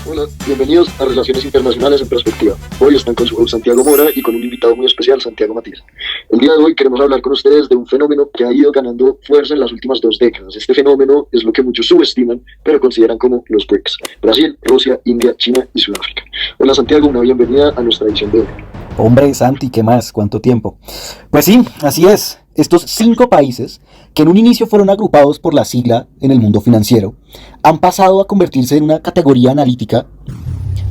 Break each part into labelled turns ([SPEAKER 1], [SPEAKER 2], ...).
[SPEAKER 1] Hola, bienvenidos a Relaciones Internacionales en Perspectiva. Hoy están con su host Santiago Mora y con un invitado muy especial, Santiago Matías. El día de hoy queremos hablar con ustedes de un fenómeno que ha ido ganando fuerza en las últimas 2 décadas. Este fenómeno es lo que muchos subestiman, pero consideran como los BRICS: Brasil, Rusia, India, China y Sudáfrica. Hola Santiago, una bienvenida a nuestra edición de hoy.
[SPEAKER 2] Hombre, Santi, ¿qué más? ¿Cuánto tiempo? Pues sí, así es. Estos 5 países, que en un inicio fueron agrupados por la sigla en el mundo financiero, han pasado a convertirse en una categoría analítica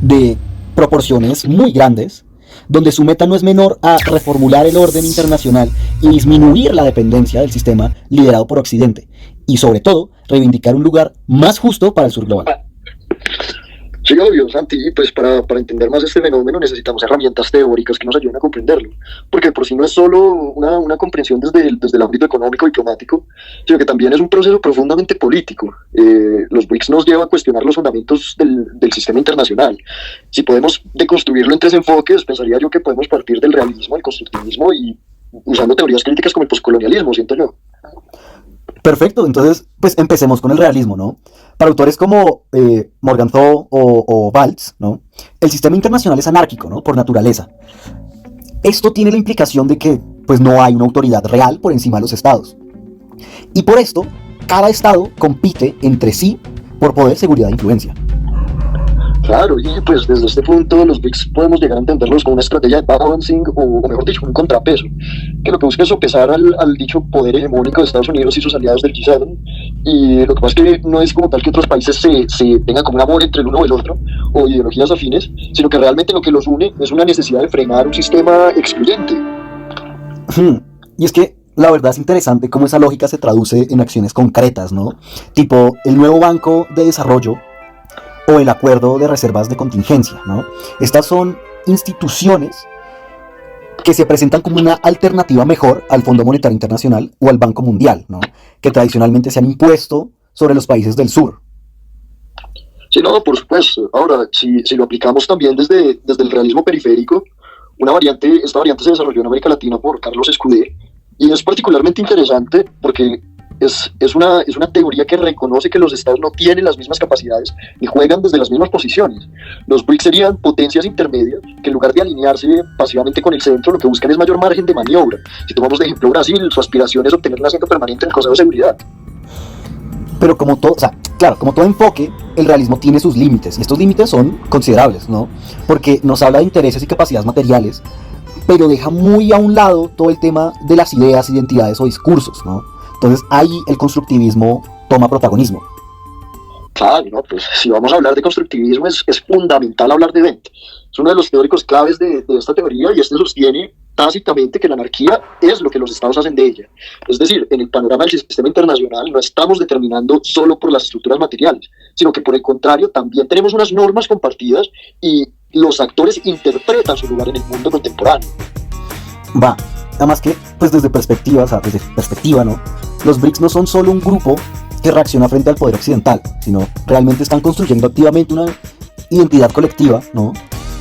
[SPEAKER 2] de proporciones muy grandes, donde su meta no es menor a reformular el orden internacional y disminuir la dependencia del sistema liderado por Occidente, y sobre todo, reivindicar un lugar más justo para el sur global.
[SPEAKER 1] Sí, obvio, Santi, y pues para entender más este fenómeno necesitamos herramientas teóricas que nos ayuden a comprenderlo, porque por sí no es solo una comprensión desde el ámbito económico y diplomático, sino que también es un proceso profundamente político. Los BRICS nos llevan a cuestionar los fundamentos del sistema internacional. Si podemos deconstruirlo en 3 enfoques, pensaría yo que podemos partir del realismo, el constructivismo y usando teorías críticas como el poscolonialismo, siento yo.
[SPEAKER 2] Perfecto, entonces pues empecemos con el realismo, ¿no? Para autores como Morgenthau o Waltz, ¿no? El sistema internacional es anárquico, ¿no? Por naturaleza. Esto tiene la implicación de que pues no hay una autoridad real por encima de los estados. Y por esto, cada estado compite entre sí por poder, seguridad e influencia.
[SPEAKER 1] Claro, y pues desde este punto los BRICS podemos llegar a entenderlos como una estrategia de balancing o mejor dicho, un contrapeso, que lo que busca es sopesar al dicho poder hegemónico de Estados Unidos y sus aliados del G7, y lo que pasa es que no es como tal que otros países se tengan como un amor entre el uno o el otro, o ideologías afines, sino que realmente lo que los une es una necesidad de frenar un sistema excluyente.
[SPEAKER 2] Y es que la verdad es interesante cómo esa lógica se traduce en acciones concretas, ¿no? Tipo, el nuevo Banco de Desarrollo o el acuerdo de reservas de contingencia, ¿no? Estas son instituciones que se presentan como una alternativa mejor al Fondo Monetario Internacional o al Banco Mundial, ¿no? Que tradicionalmente se han impuesto sobre los países del sur.
[SPEAKER 1] Sí, no, por supuesto. Ahora, si lo aplicamos también desde el realismo periférico, esta variante se desarrolló en América Latina por Carlos Escudé, y es particularmente interesante porque es una teoría que reconoce que los estados no tienen las mismas capacidades ni juegan desde las mismas posiciones. Los BRICS serían potencias intermedias que en lugar de alinearse pasivamente con el centro, lo que buscan es mayor margen de maniobra. Si tomamos de ejemplo Brasil, su aspiración es obtener un asiento permanente en el Consejo de Seguridad.
[SPEAKER 2] Pero como todo enfoque, el realismo tiene sus límites, y estos límites son considerables, ¿no? Porque nos habla de intereses y capacidades materiales, pero deja muy a un lado todo el tema de las ideas, identidades o discursos, ¿no? Entonces ahí el constructivismo toma protagonismo.
[SPEAKER 1] Claro, no, pues si vamos a hablar de constructivismo es fundamental hablar de Dent. Es uno de los teóricos claves de esta teoría, y este sostiene tácitamente que la anarquía es lo que los estados hacen de ella. Es decir, en el panorama del sistema internacional no estamos determinando solo por las estructuras materiales, sino que por el contrario también tenemos unas normas compartidas y los actores interpretan su lugar en el mundo contemporáneo.
[SPEAKER 2] Además que, pues desde perspectiva, ¿no? Los BRICS no son solo un grupo que reacciona frente al poder occidental, sino realmente están construyendo activamente una identidad colectiva, ¿no?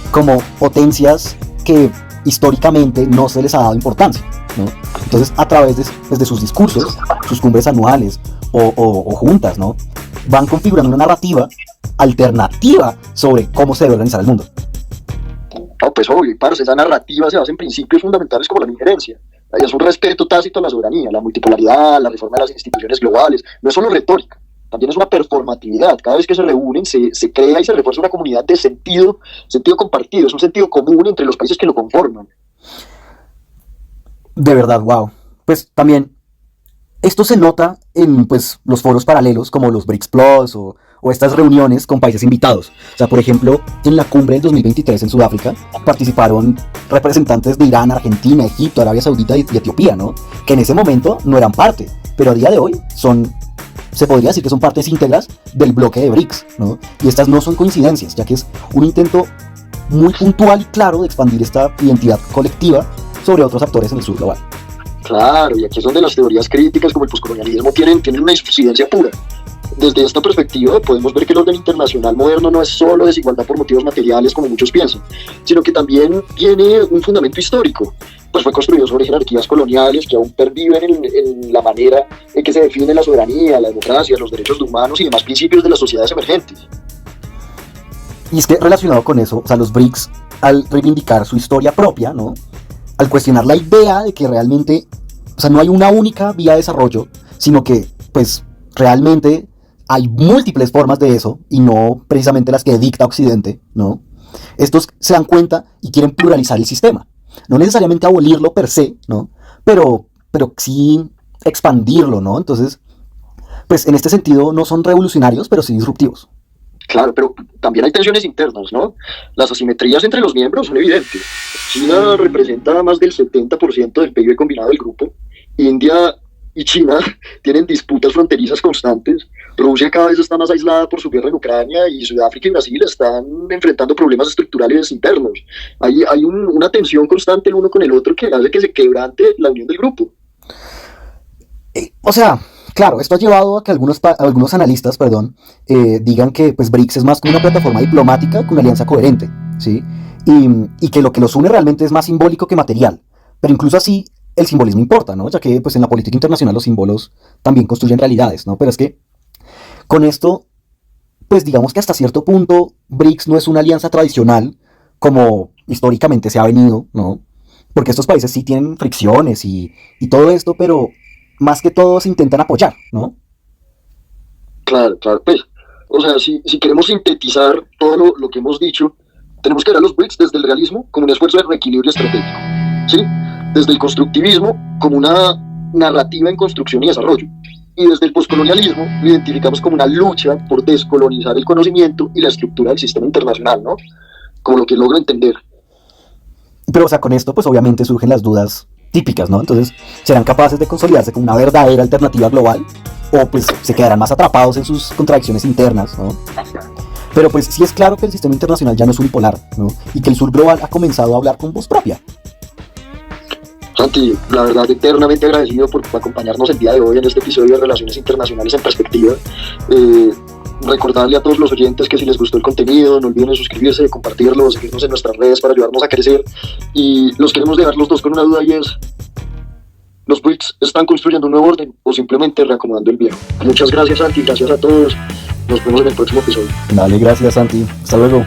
[SPEAKER 2] Como potencias que históricamente no se les ha dado importancia, ¿no? Entonces, a través de sus discursos, sus cumbres anuales o juntas, ¿no? Van configurando una narrativa alternativa sobre cómo se debe organizar el mundo.
[SPEAKER 1] No, pues obvio, parce, esa narrativa se basa en principios fundamentales como la no injerencia. Es un respeto tácito a la soberanía, la multipolaridad, la reforma de las instituciones globales. No es solo retórica, también es una performatividad. Cada vez que se reúnen se crea y se refuerza una comunidad de sentido compartido. Es un sentido común entre los países que lo conforman.
[SPEAKER 2] De verdad, wow. Pues también esto se nota en pues, los foros paralelos como los BRICS Plus o estas reuniones con países invitados. O sea, por ejemplo, en la cumbre del 2023 en Sudáfrica participaron representantes de Irán, Argentina, Egipto, Arabia Saudita y Etiopía, ¿no? Que en ese momento no eran parte, pero a día de hoy se podría decir que son partes íntegras del bloque de BRICS, ¿no? Y estas no son coincidencias, ya que es un intento muy puntual y claro de expandir esta identidad colectiva sobre otros actores en el sur global.
[SPEAKER 1] Claro, y aquí es donde las teorías críticas como el poscolonialismo tienen una insuficiencia pura. Desde esta perspectiva podemos ver que el orden internacional moderno no es solo desigualdad por motivos materiales como muchos piensan, sino que también tiene un fundamento histórico, pues fue construido sobre jerarquías coloniales que aún perviven en la manera en que se define la soberanía, la democracia, los derechos humanos y demás principios de las sociedades emergentes.
[SPEAKER 2] Y es que relacionado con eso, o sea, los BRICS, al reivindicar su historia propia, ¿no? Al cuestionar la idea de que realmente, o sea, no hay una única vía de desarrollo, sino que, pues, realmente hay múltiples formas de eso, y no precisamente las que dicta Occidente, ¿no? Estos se dan cuenta y quieren pluralizar el sistema. No necesariamente abolirlo per se, ¿no? Pero sí expandirlo, ¿no? Entonces, pues en este sentido no son revolucionarios, pero sí disruptivos.
[SPEAKER 1] Claro, pero también hay tensiones internas, ¿no? Las asimetrías entre los miembros son evidentes. China representa más del 70% del PIB combinado del grupo. India y China tienen disputas fronterizas constantes. Rusia cada vez está más aislada por su guerra en Ucrania y Sudáfrica y Brasil están enfrentando problemas estructurales internos. Hay una tensión constante el uno con el otro que hace que se quebrante la unión del grupo.
[SPEAKER 2] O sea, claro, esto ha llevado a que algunos analistas, perdón, digan que pues, BRICS es más como una plataforma diplomática que una alianza coherente, ¿sí? Y que lo que los une realmente es más simbólico que material. Pero incluso así, el simbolismo importa, ¿no? Ya que pues, en la política internacional los símbolos también construyen realidades, ¿no? Pero es que con esto, pues digamos que hasta cierto punto, BRICS no es una alianza tradicional como históricamente se ha venido, ¿no? Porque estos países sí tienen fricciones y todo esto, pero más que todo se intentan apoyar, ¿no?
[SPEAKER 1] Claro, claro, pues, o sea, si queremos sintetizar todo lo que hemos dicho, tenemos que ver a los BRICS desde el realismo como un esfuerzo de reequilibrio estratégico, ¿sí? Desde el constructivismo como una narrativa en construcción y desarrollo, y desde el poscolonialismo lo identificamos como una lucha por descolonizar el conocimiento y la estructura del sistema internacional, ¿no? Como lo que logro entender.
[SPEAKER 2] Pero, o sea, con esto, pues obviamente surgen las dudas típicas, ¿no? Entonces, ¿serán capaces de consolidarse como una verdadera alternativa global? O pues se quedarán más atrapados en sus contradicciones internas, ¿no? Pero pues sí es claro que el sistema internacional ya no es unipolar, ¿no? Y que el sur global ha comenzado a hablar con voz propia.
[SPEAKER 1] Santi, la verdad, eternamente agradecido por acompañarnos el día de hoy en este episodio de Relaciones Internacionales en Perspectiva. Recordarle a todos los oyentes que si les gustó el contenido, no olviden suscribirse, compartirlo, seguirnos en nuestras redes para ayudarnos a crecer. Y los queremos dejar los dos con una duda y es: ¿los BRICS están construyendo un nuevo orden o simplemente reacomodando el viejo? Muchas gracias, Santi, gracias a todos. Nos vemos en el próximo episodio.
[SPEAKER 2] Dale, gracias, Santi. Hasta luego.